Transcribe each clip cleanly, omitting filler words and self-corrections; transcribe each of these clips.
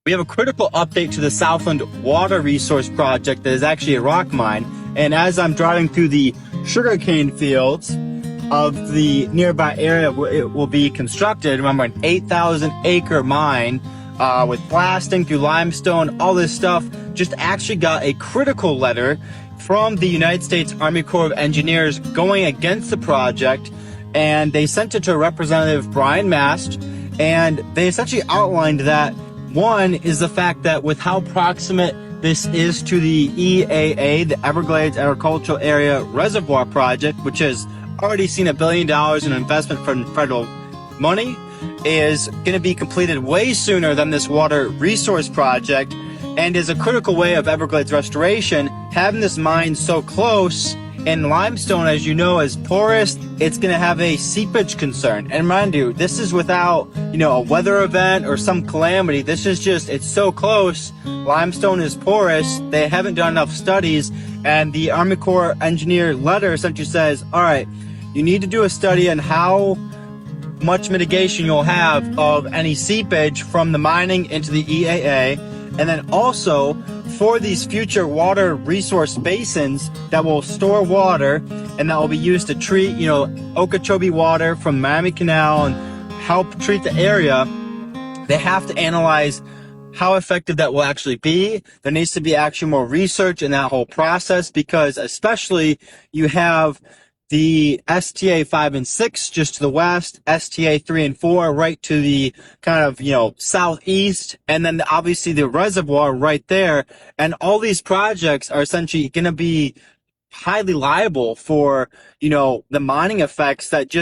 We have a critical update to the Southland water resource project that is actually a rock mine. And as I'm driving through the sugarcane fields of the nearby area where it will be constructed, remember, an 8,000 acre mine with blasting through limestone, all this stuff, just actually got a critical letter from the United States Army Corps of Engineers going against the project. And they sent it to Representative Brian Mast, and they essentially outlined that one is the fact that with how proximate this is to the EAA, the Everglades Agricultural Area Reservoir Project, which has already seen $1 billion in investment from federal money, is going to be completed way sooner than this water resource project, and is a critical way of Everglades restoration. Having this mine so close, and limestone, as you know, is porous, it's going to have a seepage concern. And mind you, this is without, a weather event or some calamity. This is just, it's so close. Limestone is porous. They haven't done enough studies. And the Army Corps engineer letter essentially says, all right, you need to do a study on how much mitigation you'll have of any seepage from the mining into the EAA. And then also, for these future water resource basins that will store water and that will be used to treat, Okeechobee water from Miami Canal and help treat the area, they have to analyze how effective that will actually be. There needs to be actually more research in that whole process, because especially you have the STA 5 and 6 just to the west, STA 3 and 4 right to the kind of, southeast, and then obviously the reservoir right there. And all these projects are essentially going to be highly liable for, the mining effects that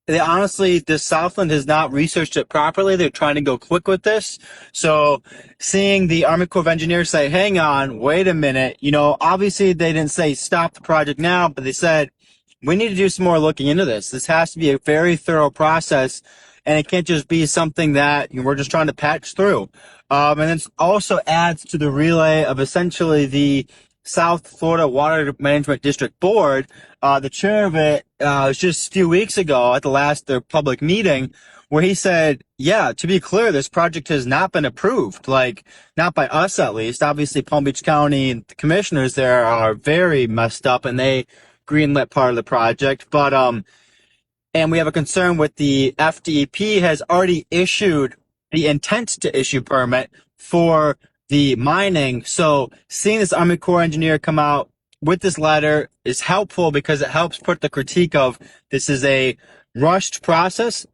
honestly, this Southland has not researched it properly. They're trying to go quick with this. So seeing the Army Corps of Engineers say, hang on, wait a minute, obviously they didn't say stop the project now, but they said, we need to do some more looking into this. This has to be a very thorough process, and it can't just be something that we're just trying to patch through. And it also adds to the relay of essentially the South Florida Water Management District Board. The chair of it was just a few weeks ago at their public meeting, where he said, yeah, to be clear, this project has not been approved, not by us at least. Obviously, Palm Beach County and the commissioners there are very messed up, and they greenlit part of the project, but and we have a concern with the FDEP has already issued the intent to issue permit for the mining. So seeing this Army Corps engineer come out with this letter is helpful, because it helps put the critique of this is a rushed process.